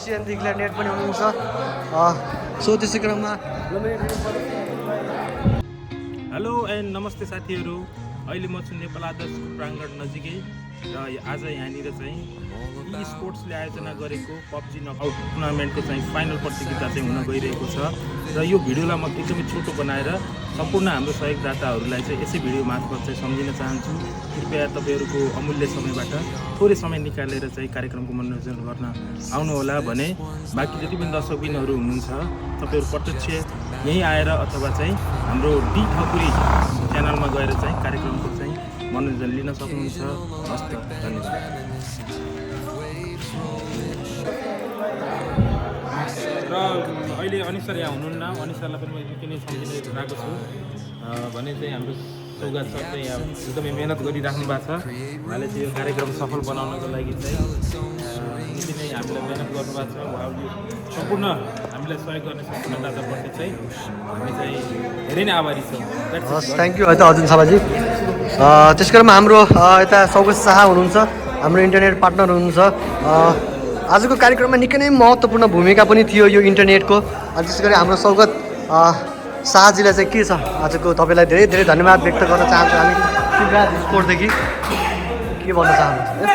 सिएनदेखि net पनि हुनुहुन्छ। So त्यसै क्रममा हेलो एन्ड नमस्ते साथीहरू, अहिले म छु नेपाल आदर्श प्राङ्गण नजिकै र आज यहाँनिर चाहिँ ई स्पोर्ट्सले आयोजना गरेको पब्जी नकआउट टुर्नामेन्टको चाहिँ फाइनल प्रतियोगिता चाहिँ हुन गइरहेको छ र यो भिडियोलाई म एकदमै छोटो बनाएर सम्पूर्ण हाम्रो सहयोगदाताहरूलाई चाहिँ यसै भिडियो मार्फत चाहिँ सम्झिन चाहन्छु। कृपया तपाईँहरूको अमूल्य समयबाट थोरै समय निकालेर चाहिँ कार्यक्रमको मनोरञ्जन गर्न आउनुहोला भने बाँकी जति पनि दर्शकबिनहरू हुनुहुन्छ तपाईँहरू प्रत्यक्ष यहीँ आएर अथवा चाहिँ हाम्रो डी ठकुरी च्यानलमा गएर चाहिँ कार्यक्रमको चाहिँ मनोरञ्जन लिन सक्नुहुन्छ। हस्त धन्यवाद। र अहिले अनिस सर यहाँ हुनुहुन्न, अनिस सरलाई पनि म निकै नै सम्झिरहेको छु भने चाहिँ हाम्रो सौगात सर चाहिँ यहाँ एकदमै मिहिनेत गरिराख्नु भएको छ। उहाँले चाहिँ यो कार्यक्रम सफल बनाउनको लागि चाहिँ निकै नै हामीलाई मिहिनेत गर्नुभएको छ। उहाँले सम्पूर्ण हामीलाई सहयोग गर्ने सम्पूर्ण दाताप्रति चाहिँ हामी चाहिँ धेरै नै आभारी छौँ। हस्, थ्याङ्क यू है त अर्जुन थापाजी। त्यस क्रममा हाम्रो यता सौगत शाह हुनुहुन्छ, हाम्रो इन्टरनेट पार्टनर हुनुहुन्छ। आजको कार्यक्रममा निकै नै महत्त्वपूर्ण भूमिका पनि थियो यो इन्टरनेटको। त्यसै गरी हाम्रो सौगत शाहजीलाई चाहिँ के छ आजको तपाईँलाई धेरै धेरै धन्यवाद व्यक्त गर्न चाहन्छु हामी शिवराज स्पोर्टदेखि। के भन्न चाहनुहुन्छ?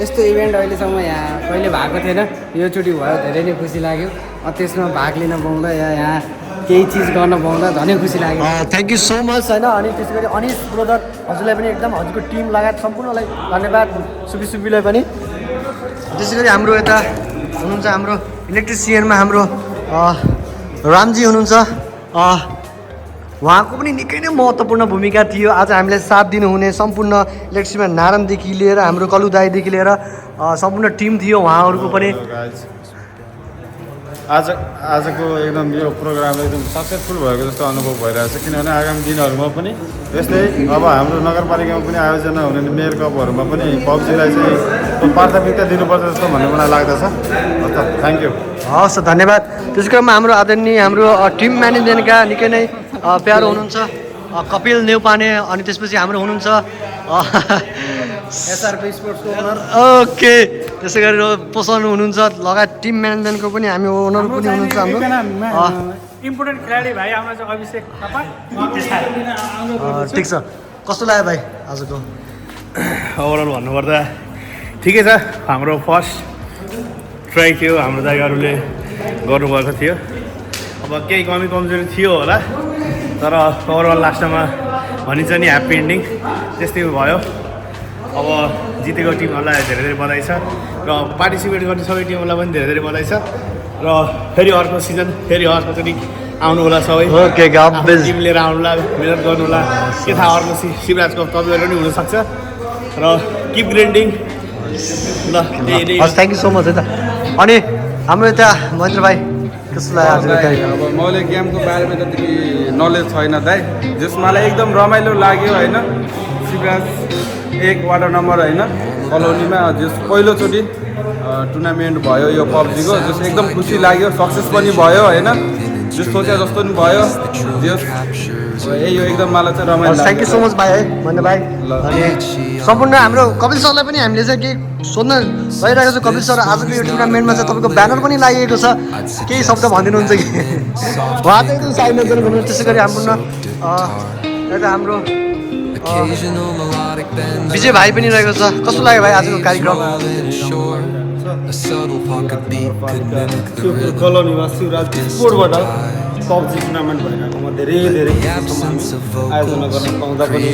यस्तो इभेन्ट अहिलेसम्म यहाँ कहिले भएको थिएन, योचोटि भयो, धेरै नै खुसी लाग्यो। त्यसमा भाग लिन पाउँदा यहाँ केही चिज गर्न पाउँदा झनै खुसी लाग्यो। थ्याङ्क यू सो मच होइन। अनि त्यसै गरी अनिस ब्रदर हजुरलाई पनि एकदम हजुरको टिम लगायत सम्पूर्णलाई धन्यवाद, सुबीलाई पनि। त्यसै गरी हाम्रो यता हुनुहुन्छ हाम्रो इलेक्ट्रिसियनमा हाम्रो रामजी हुनुहुन्छ। उहाँको पनि निकै नै महत्त्वपूर्ण भूमिका थियो। आज हामीलाई साथ दिनुहुने सम्पूर्ण इलेक्ट्रिसियनमा नारायणदेखि लिएर हाम्रो कलुदाईदेखि लिएर सम्पूर्ण टिम थियो उहाँहरूको पनि। आजको एकदम यो प्रोग्राम एकदम सक्सेसफुल भएको जस्तो अनुभव भइरहेको छ, किनभने आगामी दिनहरूमा पनि यस्तै अब हाम्रो नगरपालिकामा पनि आयोजना हुने मेयर कपहरूमा पनि पब्जीलाई चाहिँ प्राथमिकता दिनुपर्छ जस्तो भन्ने मलाई लाग्दछ। Thank you. हस्, धन्यवाद। त्यस क्रममा हाम्रो आदरणीय हाम्रो टिम म्यानेजमेन्टका निकै नै प्यारो हुनुहुन्छ कपिल नेउपाने। अनि त्यसपछि हाम्रो हुनुहुन्छ एसआरपी स्पोर्ट्सको ओनर। ओके, त्यसै गरी पोषण हुनुहुन्छ, लगायत टिम म्यानेजमेन्टको पनि हामी ओनर पनि हुनुहुन्छ हाम्रो इम्पोर्टेन्ट खेलाडी भाइ आउनु चाहिँ अभिषेक थापा। ठिक छ, कस्तो लाग्यो भाइ आजको? ओभरअल भन्नुपर्दा ठिकै छ। हाम्रो फर्स्ट ट्राई थियो, हाम्रो दाइहरूले गर्नुभएको थियो। अब केही कमी कमजोरी थियो होला, तर ओभरअल लास्टमा भनिन्छ नि ह्याप्पी एन्डिङ, त्यस्तै भयो। अब जितेको टिमहरूलाई धेरै धेरै बधाई छ र पार्टिसिपेट गर्ने सबै टिमहरूलाई पनि धेरै धेरै बधाई छ र फेरि अर्को सिजन फेरि अर्कोचोटि आउनु होला सबै। ओके, टिम लिएर आउनु होला, मिहिनेत गर्नु होला। के थाहा अर्को शिवराज कप तपाईँहरू पनि हुनसक्छ र किप ग्राइन्डिङ। ल थ्याङ्क यू सो मच है त। अनि हाम्रो यता महेन्द्र भाइ कस्तो लाग्यो आजको कार्यक्रम? अब मैले गेमको बारेमा त्यति नलेज छैन दाइ, जस मलाई एकदम रमाइलो लाग्यो होइन। शिवराज 1 वार्ड नम्बर होइन कलोनीमा जस पहिलोचोटि टुर्नामेन्ट भयो यो पब्जीको, जस एकदम खुसी लाग्यो। सक्सेस पनि भयो होइन, जस सोचे जस्तो पनि भयो। जस यो एकदम मलाई चाहिँ रमाइलो लाग्यो। थ्याङ्क यू सो मच भाइ है महेन्द्र भाइ। अनि सम्पूर्ण हाम्रो कपिल सरलाई पनि हामीले चाहिँ केही सोध्न गइरहेको छ। कपिल सर, आजको यो टुर्नामेन्टमा चाहिँ तपाईँको ब्यानर पनि लागेको छ, केही शब्द भनिदिनुहुन्छ कि? उहाँ चाहिँ एकदम साइड नजर गर्नु। त्यसै गरी हाम्रो यता हाम्रो विजय भाइ पनि रहेको छ। कस्तो लाग्यो भाइ आजको कार्यक्रम? कलोनीमा शिवराज स्पोर्टबाट पब्जी टुर्नामेन्ट भइरहेकोमा धेरै धेरै आयोजना गर्न पाउँदा पनि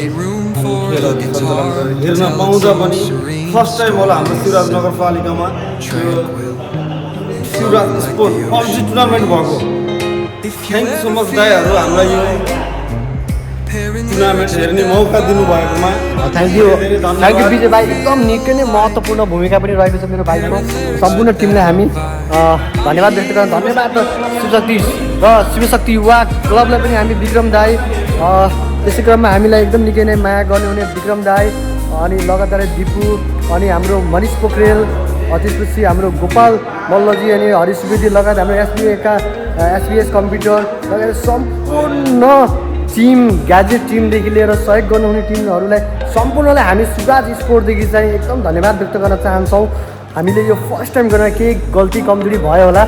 खेलहरू सञ्चालन गरेर हेर्न पाउँदा पनि फर्स्ट टाइम होला हाम्रो शिवराज नगरपालिकामा शिवराज स्पोर्ट पब्जी टुर्नामेन्ट भएको। थ्याङ्क यू सो मच दाइहरू, हामीलाई यो टुर्नामेन्ट हेर्ने मौका दिनुभएकोमा। थ्याङ्क यू विजय भाइ। एकदम निकै नै महत्त्वपूर्ण भूमिका पनि रहेको छ मेरो भाइको। सम्पूर्ण टिमलाई हामी धन्यवाद व्यक्त गर्न। धन्यवाद शिवशक्ति र शिवशक्ति युवा क्लबलाई पनि हामी विक्रम दाई, त्यसै क्रममा हामीलाई एकदम निकै नै माया गर्ने हुने विक्रम दाई, अनि लगातारै दिपु, अनि हाम्रो मनिष पोखरेल, त्यसपछि हाम्रो गोपाल मल्लजी, अनि हरि सुवेदी लगायत हाम्रो एसबिएस कम्प्युटर लगायत सम्पूर्ण टिम, ग्याजेट टिमदेखि लिएर सहयोग गर्नुहुने टिमहरूलाई सम्पूर्णलाई हामी शिवराज स्पोर्टदेखि चाहिँ एकदम धन्यवाद व्यक्त गर्न चाहन्छौँ। हामीले यो फर्स्ट टाइम गर्न केही गल्ती कमजोरी भयो होला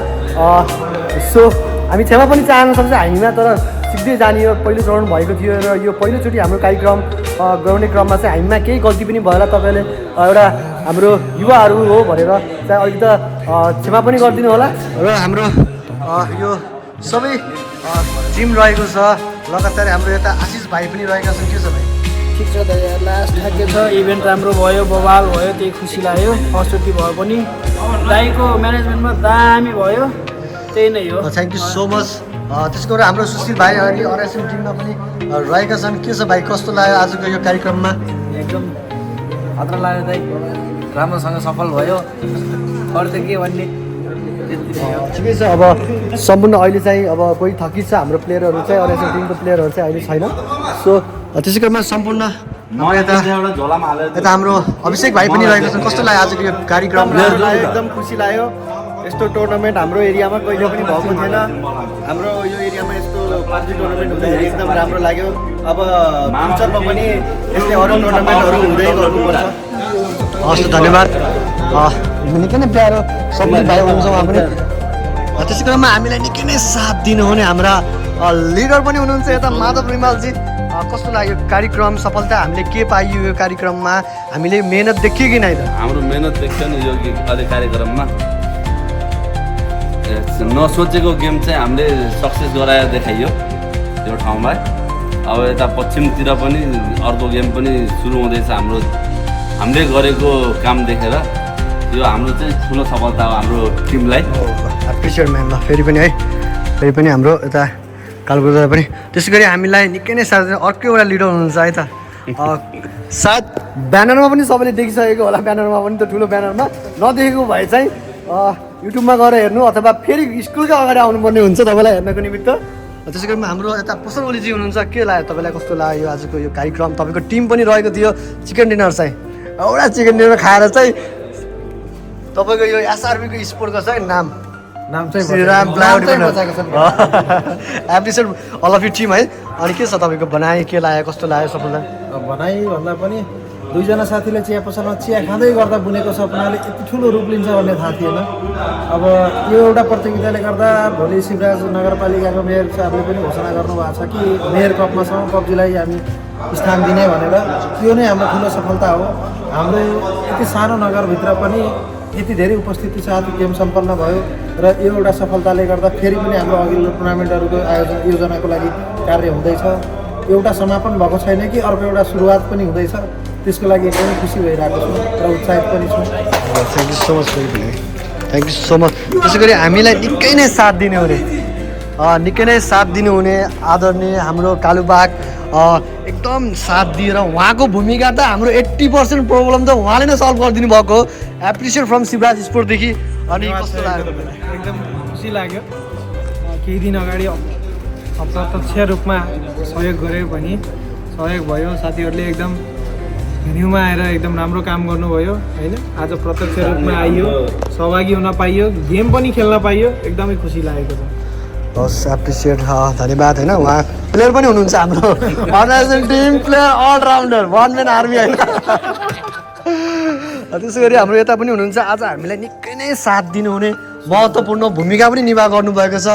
सो हामी क्षमा पनि चाहन सक्छ हामीमा तर सिक्दै जाने यो पहिलो चरण भएको थियो र यो पहिलोचोटि हाम्रो कार्यक्रम गराउने क्रममा चाहिँ हामीमा केही गल्ती पनि भयो होला तपाईँले एउटा हाम्रो युवाहरू हो भनेर चाहिँ अलिक त क्षमा पनि गरिदिनु होला र हाम्रो यो सबै टिम रहेको छ लगातार हाम्रो यता आशिष भाइ पनि रहेका छन् के छ भाइ ठिक छ दाइ लास्ट ठ्याक्कै छ इभेन्ट राम्रो भयो बवाल भयो त्यही खुसी लाग्यो फर्स्टचोटि भयो पनि दाइको म्यानेजमेन्टमा दामी भयो त्यही नै हो थ्याङ्क यू सो मच त्यसको हाम्रो सुशील भाइ अनि अराइसन टिममा पनि रहेका छन् के छ भाइ कस्तो लाग्यो आजको यो कार्यक्रममा एकदम खतरा लाग्यो दाइ राम्रोसँग सफल भयो अरू के भन्ने ठिकै छ अब सम्पूर्ण अहिले चाहिँ अब कोही थकित छ हाम्रो प्लेयरहरू चाहिँ अराइसन टिमको प्लेयरहरू चाहिँ अहिले छैन सो त्यसै क्रममा सम्पूर्ण यता हाम्रो अभिषेक भाइ पनि रहेको छ कस्तो लाग्यो आजको यो कार्यक्रम एकदम खुसी लाग्यो यस्तो टुर्नामेन्ट हाम्रो एरियामा कहिले पनि भएको थिएन हाम्रो यो एरियामा यस्तो पब्जी टुर्नामेन्ट हुँदाखेरि एकदम राम्रो लाग्यो अब फ्युचरमा पनि यस्तै अरू टुर्नामेन्टहरू हुँदै गर्नुपर्छ हस् धन्यवाद निकै नै प्यारो सबै भाइ हुनुहुन्छ उहाँ पनि त्यसै क्रममा हामीलाई निकै नै साथ दिनुहुने हाम्रा लिडर पनि हुनुहुन्छ यता माधव रिमालजी कस्तो लाग्यो कार्यक्रम सफलता हामीले के पाइयो यो कार्यक्रममा हामीले मेहनत देखियो कि नै त हाम्रो मेहनत देख्छ नि यो कार्यक्रममा नसोचेको गेम चाहिँ हामीले सक्सेस गराएर देखाइयो त्यो ठाउँमा अब यता पश्चिमतिर पनि अर्को गेम पनि सुरु हुँदैछ हामीले गरेको काम देखेर यो हाम्रो चाहिँ ठुलो सफलता हो हाम्रो टिमलाई एप्रिसिएट म्याम ल फेरि पनि हाम्रो यता कालगुडा पनि त्यसै गरी हामीलाई निकै नै साथ अर्को एउटा लिडर हुनुहुन्छ है त सायद ब्यानरमा पनि सबैले देखिसकेको होला ब्यानरमा पनि त ठुलो ब्यानरमा नदेखेको भए चाहिँ युट्युबमा गएर हेर्नु अथवा फेरि स्कुलकै अगाडि आउनुपर्ने हुन्छ तपाईँलाई हेर्नको निमित्त त्यसै गरी हाम्रो यता पोषण ओलीजी हुनुहुन्छ के लाग्यो तपाईँलाई कस्तो लाग्यो यो आजको यो कार्यक्रम तपाईँको टिम पनि रहेको थियो चिकन डिनर चाहिँ एउटा चिकन डिनर खाएर चाहिँ तपाईँको यो एसआरबीको स्पोर्टको चाहिँ नाम चाहिँ Shriram appreciate all of you team है अनि के छ तपाईँको भनाइ के लाग्यो कस्तो लाग्यो सफलता भनाइ भन्दा पनि दुईजना साथीले चिया पसलमा चिया खाँदै गर्दा बुनेको सपनाले यति ठुलो रूप लिन्छ भन्ने थाहा थिएन अब यो एउटा प्रतियोगिताले गर्दा भोलि शिवराज नगरपालिकाको मेयर साहबले पनि घोषणा गर्नुभएको छ कि मेयर कपमा पब्जीलाई हामी स्थान दिने भनेर त्यो नै हाम्रो ठुलो सफलता हो हाम्रो यति सानो नगरभित्र पनि यति धेरै उपस्थिति साथ गेम सम्पन्न भयो र यो एउटा सफलताले गर्दा फेरि पनि हाम्रो अघिल्लो टुर्नामेन्टहरूको योजनाको लागि कार्य हुँदैछ एउटा समापन भएको छैन कि अर्को एउटा सुरुवात पनि हुँदैछ त्यसको लागि एकदमै खुसी भइरहेको छु र उत्साहित पनि छु thank you so much thank you so much त्यसै गरी हामीलाई निकै नै साथ दिनुहुने आदरणीय हाम्रो कालुबाग एकदम साथ दिएर उहाँको भूमिका त हाम्रो 80% प्रब्लम त उहाँले नै सल्भ गरिदिनु भएको एप्रिसिएट फ्रम शिवराज स्पोर्टदेखि अनि कस्तो लाग्यो एकदम खुसी लाग्यो केही दिन अगाडि अप्रत्यक्ष रूपमा सहयोग गऱ्यो पनि सहयोग भयो साथीहरूले एकदम भेन्यूमा आएर एकदम राम्रो काम गर्नुभयो होइन आज प्रत्यक्ष रूपमा आइयो सहभागी हुन पाइयो गेम पनि खेल्न पाइयो एकदमै खुसी लागेको छ हस् एप्रिसिएट धन्यवाद होइन उहाँ प्लेयर पनि हुनुहुन्छ हाम्रो organisation team player all rounder one man army होइन त्यसै गरी हाम्रो यता पनि हुनुहुन्छ आज हामीलाई निकै नै साथ दिनुहुने महत्त्वपूर्ण भूमिका पनि निर्वाह गर्नुभएको छ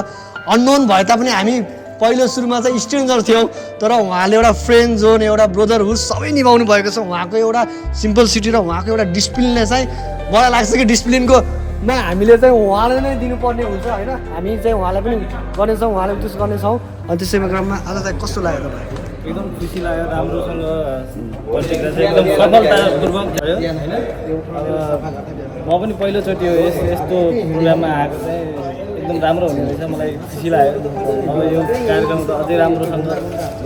अननोन भए तापनि हामी पहिलो सुरुमा चाहिँ स्ट्रेन्जर थियौँ तर उहाँले एउटा फ्रेन्ड जोन एउटा ब्रदरहुड सबै निभाउनु भएको छ उहाँको एउटा सिम्पल सिटी र उहाँको एउटा डिसिप्लिनले चाहिँ मलाई लाग्छ कि डिसिप्लिनको हामीले चाहिँ उहाँले नै दिनुपर्ने हुन्छ होइन हामी चाहिँ उहाँलाई पनि गर्नेछौँ उहाँलाई उद्देश्य गर्नेछौँ अनि त्यसैमा क्रममा आज चाहिँ कस्तो लाग्यो तपाईँलाई एकदम खुसी लाग्यो राम्रोसँग एकदम सफलतापूर्वक भयो होइन म पनि पहिलोचोटि हो यस्तो प्रोग्राममा आएको चाहिँ एकदम राम्रो हुने रहेछ मलाई खुसी लाग्यो अब यो कार्यक्रम त अझै राम्रोसँग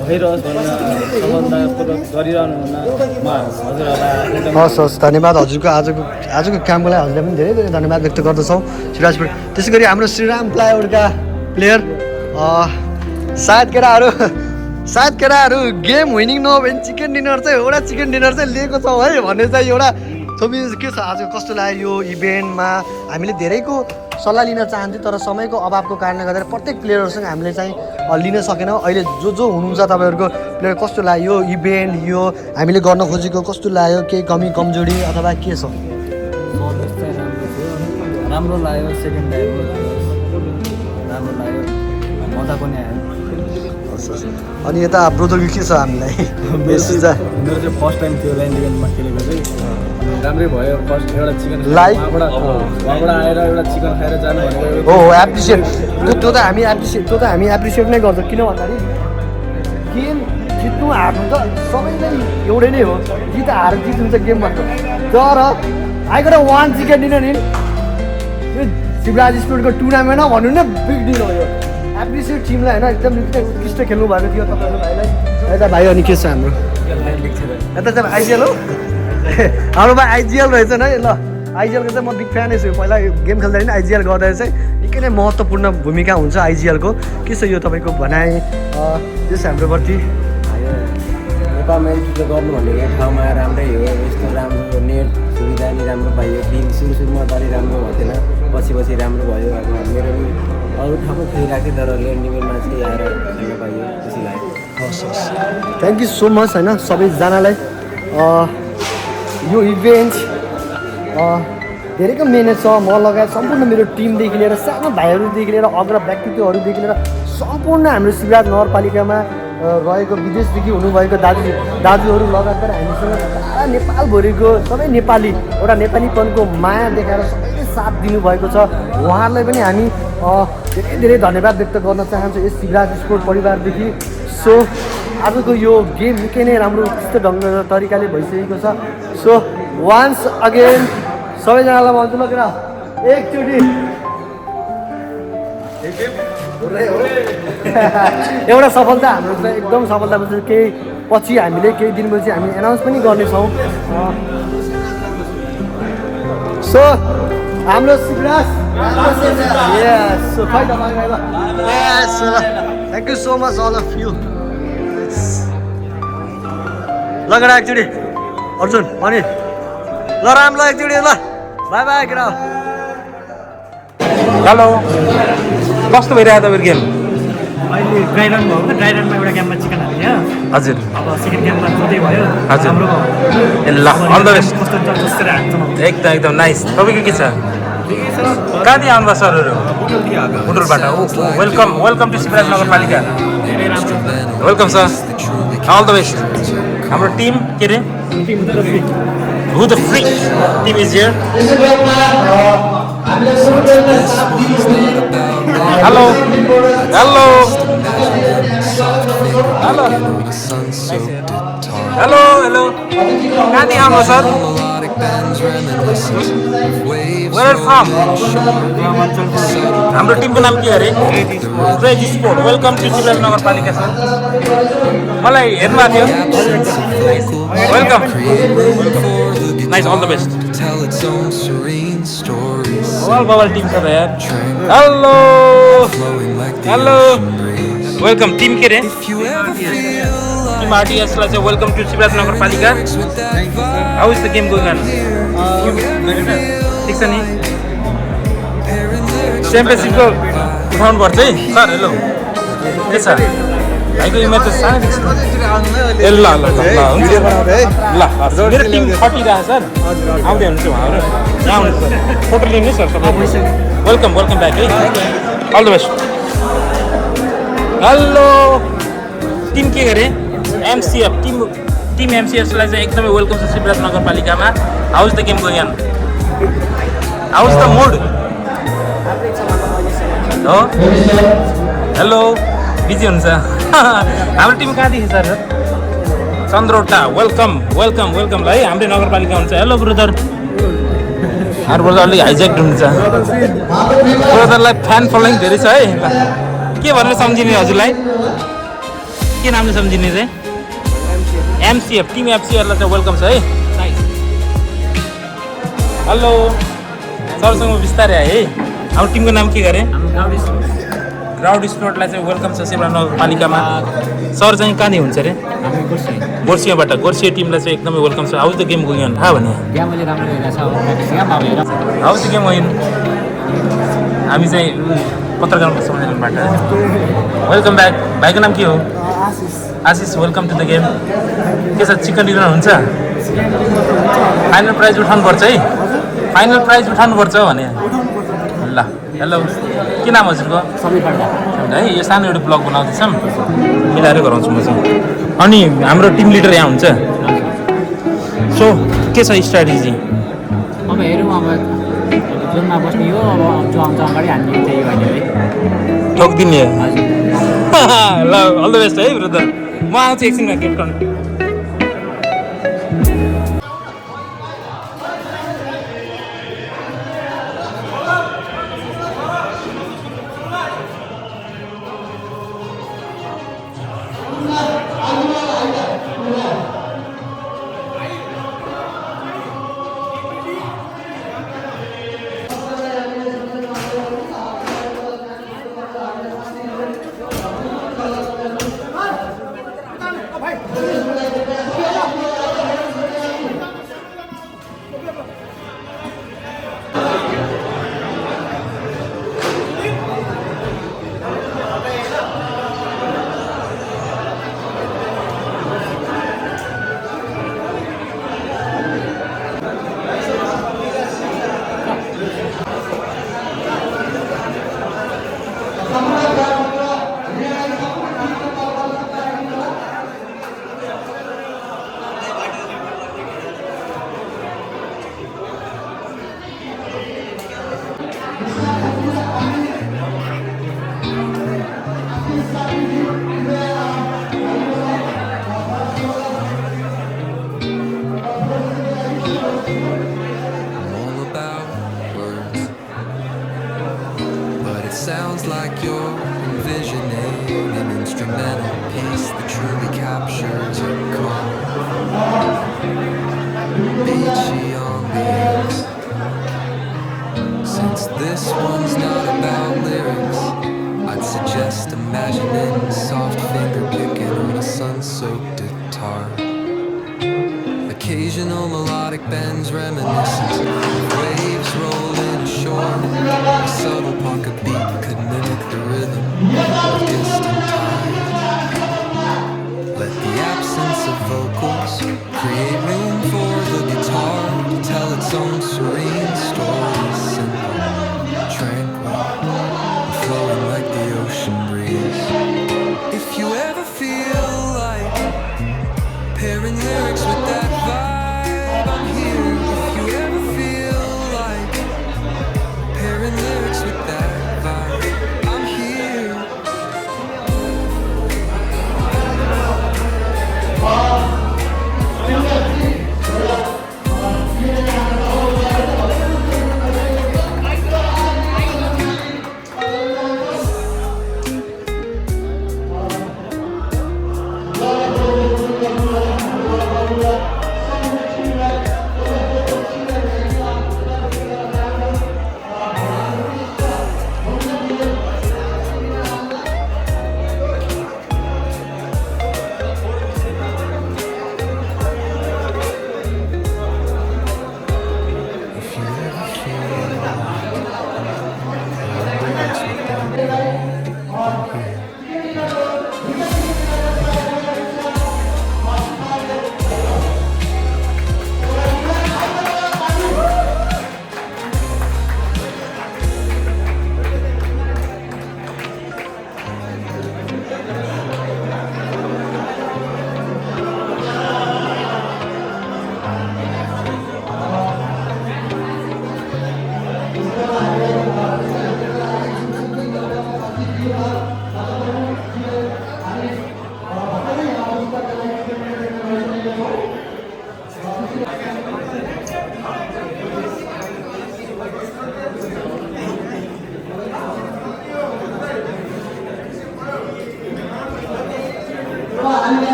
भइरहोस् भनेर सफलतापूर्वक गरिरहनु हुन म हजुरहरूलाई हस् धन्यवाद हजुरको आजको कामको लागि हजुरलाई पनि धेरै धेरै धन्यवाद व्यक्त गर्दछौँ सिराजपुर त्यसै गरी हाम्रो श्रीराम प्लाइवुडका प्लेयर सायद केटाहरू गेम विनिङ नहो भने चिकन डिनर चाहिँ एउटा चिकन डिनर चाहिँ लिएको छौँ है भन्ने चाहिँ एउटा थोपी के छ आज कस्तो लाग्यो यो इभेन्टमा हामीले धेरैको सल्लाह लिन चाहन्थ्यौँ तर समयको अभावको कारणले गर्दा प्रत्येक प्लेयरहरूसँग हामीले चाहिँ लिन सकेनौँ अहिले जो हुनुहुन्छ तपाईँहरूको प्लेयर कस्तो लाग्यो यो इभेन्ट यो हामीले गर्न खोजेको कस्तो लाग्यो केही कमी कमजोरी अथवा के छ राम्रो लाग्यो सेकेन्ड टाइम राम्रो लाग्यो मजा पनि आयो अनि यता ब्रोदरको के छ हामीलाई बेसी चाहिँ मेरो चाहिँ फर्स्ट टाइम थियो ल्यान्ड इभेन्टमा खेलेको चाहिँ अनि राम्रै भयो फर्स्ट एउटा चिकन लाइक वहाँबाट आएर एउटा चिकन खाएर जानु भनेको हो एप्रिसिएट त्यो त हामी एप्रिसिएट नै गर्छौँ किन भन्दाखेरि गेम जित्नु हार्नु त सबैलाई एउटै नै हो जित हार जित हुन्छ गेम भन्नु तर आइको त 1 चिकन डिनर नि यो शिवराज स्पोर्टको टुर्नामेन्टमा भन्नु न बिग डिल हो यो एप्रिसिएट टिमलाई होइन एकदम उत्कृष्ट खेल्नु भएको थियो तपाईँहरू भाइलाई यता भाइ अनि के छ हाम्रो यता चाहिँ आइजिएल हो हाम्रो भाइ आइजिएल रहेछ नि ल आइजिएलको चाहिँ म बिग फ्यानै छु पहिला गेम खेल्दाखेरि आइजिएल गर्दा चाहिँ निकै नै महत्त्वपूर्ण भूमिका हुन्छ आइजिएलको के छ यो तपाईँको भनाइ त्यस हाम्रोप्रति नेपालमा एन्ट्री गर्नु भनेको ठाउँमा राम्रै हो यस्तो राम्रो नेट सुविधा नि राम्रो पाइयो टिम सुरुमा त अलिक राम्रो भएको थिएन पछि राम्रो भयो अब मेरो पनि अरू ठाउँमा खेलिरहेको थिएँ तर ल्यान्ड इभेन्टमा चाहिँ आएर खेल्न पाइयो खुसी लाग्यो हस् थ्याङ्क यू सो मच होइन सबैजनालाई यो इभेन्ट धेरैको मिहिनेत छ म लगायत सम्पूर्ण मेरो टिमदेखि लिएर सानो भाइहरूदेखि लिएर अग्र व्यक्तित्वहरूदेखि लिएर सम्पूर्ण हाम्रो शिवराज नगरपालिकामा रहेको विदेशदेखि हुनुभएको दाजुहरू लगातार हामीसँग सारा नेपालभरिको सबै नेपाली एउटा नेपालीपनको माया देखाएर सबैले साथ दिनुभएको छ उहाँहरूलाई पनि हामी धेरै धन्यवाद व्यक्त गर्न चाहन्छौँ यस शिवराज स्पोर्ट परिवारदेखि सो आजको यो गेम निकै नै राम्रो उत्कृष्ट ढङ्ग तरिकाले भइसकेको छ सो वान्स अगेन सबैजनालाई भन्छु ल एकचोटि एउटा सफलता हाम्रो चाहिँ एकदम सफलता केही पछि हामीले केही दिनपछि हामी एनाउन्स पनि गर्नेछौँ सो हाम्रो Shivraj thank you so much all of you लगेर एकचोटि अर्जुन अनि ल राम्रो एकचोटि ल बाई बाई केटा हेलो कस्तो भइरहेको तपाईँको गेम अहिले ड्राई रन भयो ड्राई रनमा एउटा गेममा चिकन हाल्यो हजुर अब सेकेन्ड गेममा जुत्दै भयो हजुर राम्रो भयो ए ल अल द बेस्ट कस्तो जस्तो हाल्छ एकदम नाइस तपाईँको के छ कहाँदेखि आउनुभयो सरहरू बुटुलबाट वेलकम टु शिवराज नगरपालिका welcome sir all the best हाम्रो टिम के अरे Who the freak team is here? Hello. कहाँ देखि आउनु sir Where are you from? हाम्रो टिमको नाम के अरे crazy sport welcome to Shivraj नगरपालिका सर मलाई हेर्नु आएको थियो welcome nice all the best बवाल टिम छ त यार हेलो वेलकम टिम के अरे टिम आरटिएसलाई चाहिँ वेलकम टु शिवराज नगरपालिका how is the game going on ठिक छ नि च्याम्पियनसिपको उठाउनुपर्छ है सर हेलो के छ भाइको इमेज त सानो ए ल मेरो टिम खटिरहेको सर आउँदै हुनुहुन्छ उहाँहरू यहाँ आउनुहोस् सर फोटो लिनु सर तपाईँ वेलकम ब्याक है all the best hello team के गरे एमसिएफ टिम एमसिएफलाई चाहिँ एकदमै वेलकम छ शिवराज नगरपालिकामा house the game going house the mood हो हेलो बिजी हुन्छ हाम्रो टिम कहाँदेखि सर चन्द्रौटा वेलकम ल है हाम्रै नगरपालिका हुन्छ हेलो ब्रदर हाम्रो ब्रदर अलिक हाइजेक्ट हुन्छ ब्रदरलाई फ्यान फलोइङ धेरै छ है के भनेर सम्झिने हजुरलाई के नामले सम्झिने चाहिँ एमसिएफ टिम एफसिएफलाई चाहिँ वेलकम छ है हेलो सरसँग बिस्तारै आयो है हाम्रो टिमको नाम के गरे ग्राउन्ड स्पोर्टलाई चाहिँ वेलकम छ शिवराज नगरपालिकामा सर चाहिँ कहाँनिर हुन्छ अरे गोर्सियाबाट गोर्सिया टिमलाई चाहिँ एकदमै वेलकम छ how's the game going on थाहा भने हाउस द गेम गोइङ हामी चाहिँ पत्रकारको सम्मेलनबाट वेलकम ब्याक भाइको नाम के हो आशिष वेलकम टु द गेम के छ चिकन डिनर हुन्छ फाइनल प्राइज उठाउनुपर्छ है फाइनल प्राइज उठाउनुपर्छ भने ल हेलो के नाम हजुरको है यो सानो एउटा ब्लग बनाउँदैछौँ मिलाएर गराउँछु म चाहिँ अनि हाम्रो टिम लिडर यहाँ हुन्छ सो के छ स्ट्राटेजी अब हेरौँ अब जोनमा बस्ने हो अब जो आउँछ अगाडि हामी त्यही होइन है ठोकिदिने ल अल द बेस्ट है ब्रदर म आउँछु एकछिनमा गेट गर्नु Sounds like you're envisioning an instrumental piece that truly captures your calm. Beachy ambience. Since this one's not about lyrics, I'd suggest imagining soft finger picking on a sun-soaked guitar. Occasional melodic bends reminiscent of waves rolling ashore. A subtle pocket beat could mimic the rhythm of distant tides. Let the absence of vocals create room for the guitar to tell its own serene story, simple, tranquil, and flowing like the ocean breeze. If you ever feel like pairing lyrics with that vibe, I'm here. If you ever feel like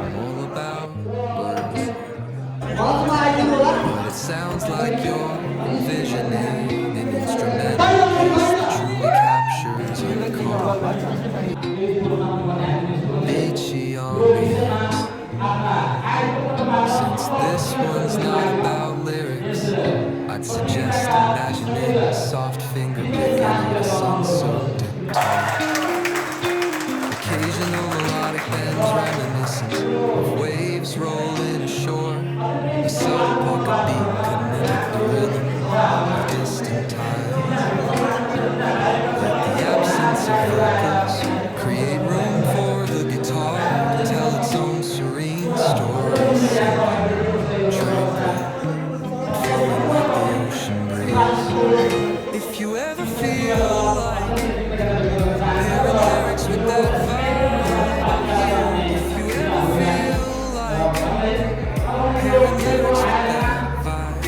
I'm all about words. But it sounds like you're envisioning an instrumental piece that truly captures your chord. Beachy ambience. Since this one's not about lyrics, I'd suggest imagining a soft finger picking on a sun-soaked guitar. Occasional melodic bends reminiscent of waves rolling ashore. A subtle polka beat could mimic the rhythm of distant tides. Let the absence of vocals create room for the guitar to tell its own serene story, singing, tranquil, and flowing like the ocean breeze. If you ever feel like hearing lyrics with that vibe, if you ever feel like hearing lyrics with that vibe,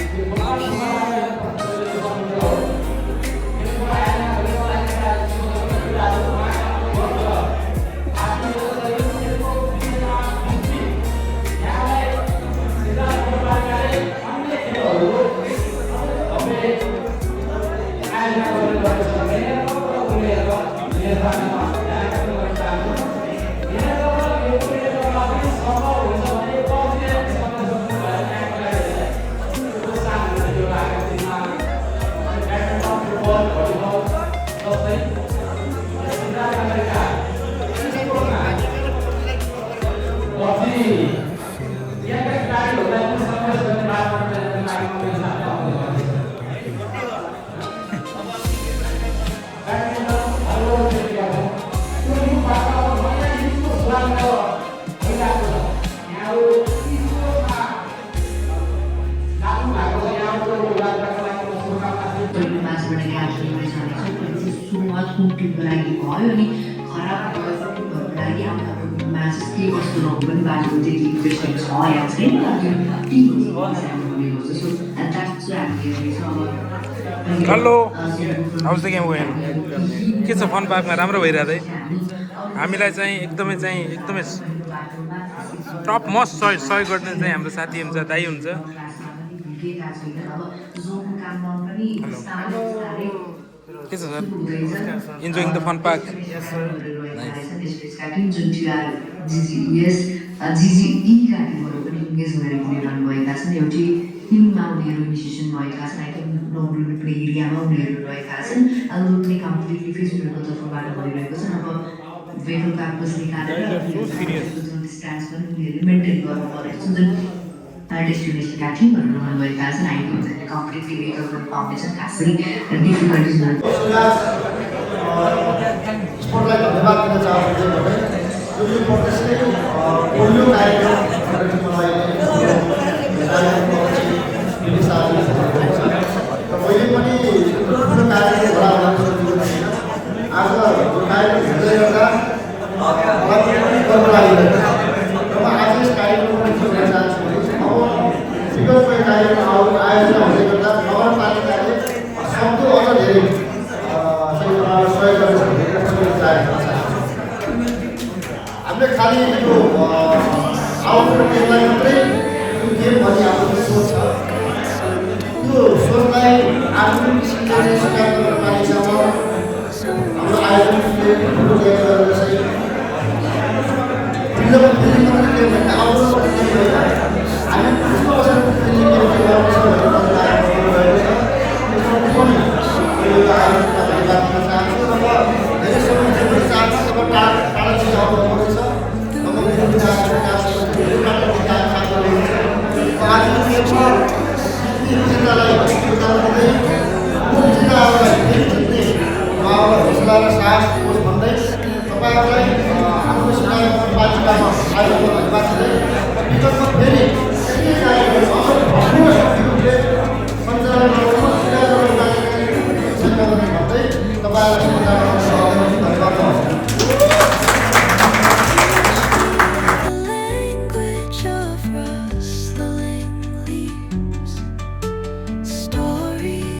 home टिमको लागि भयो अनि खराब टिमहरूको लागि आउनको matches के कस्तो रहनु पनि बाटो त्यति इन्ट्रेस्टिङ छ या छैन टिमहरू सो एन्ड द्याट्स चाहिँ हामी हेर्नेछ अब hello house the game when के छ फन पार्कमा राम्रो भइरहेको हामीलाई चाहिँ एकदमै टप मोस्ट सहयोग गर्ने चाहिँ हाम्रो साथी हुन्छ दाइ हुन्छ के छ sir enjoying the fun park टिममा उनीहरू इनिसिएसन भएका छन् आइथिङ नौलुट्ने एरियामा उनीहरू रहेका छन् लुट्ने कम्प्लिटली फेसबुकको तर्फबाट भइरहेको छन् अब भेकल क्याम्पस निकालेर डिस्टेन्स पनि उनीहरूले मेन्टेन गर्नु परेको छ जुन डेस्टिनेसनका टिमहरू रहनुभएका छन् आइथिङ कम्प्लिटली भेकल पनि पाउँदैछन् खास गरी डिफिकल्टिज स्पोर्टलाई धन्यवाद दिन चाहन्छु भने यो प्रोग्रेसले पोलियो कार्यक्रमलाई मैले पनि ठुलो कार्यक्रम गराउन सकेको छैन आज कार्यक्रम हुँदै गर्दा मलाई पनि गर्व लागिरहेको छ र म आज यस कार्यक्रममा जोड्न चाहन्छु अब विगतको कार्यक्रम आयोजना हुँदै गर्दा नगरपालिकाले सक्दो अझ धेरै सहयोग गर्न चाहेको छ हामीले खालि यो आउटडोर गेमलाई मात्रै गेम भन्ने हाम्रो सोच छ त्यो सोचलाई आफ्नो किसिमले स्वीकार गर्न पाइन्छ हाम्रो आयोजनले ठुलो गेम गरेर चाहिँ आउटडोर हामी पुष्प बसेर हौसला र साहस होस् भन्दै तपाईँहरूलाई आफ्नो नगरपालिकामा आयोजन धन्यवाद दिँदै विगतमा फेरि यस्तै कार्यक्रमहरू सञ्चालन गर्नु भन्दै तपाईँहरूलाई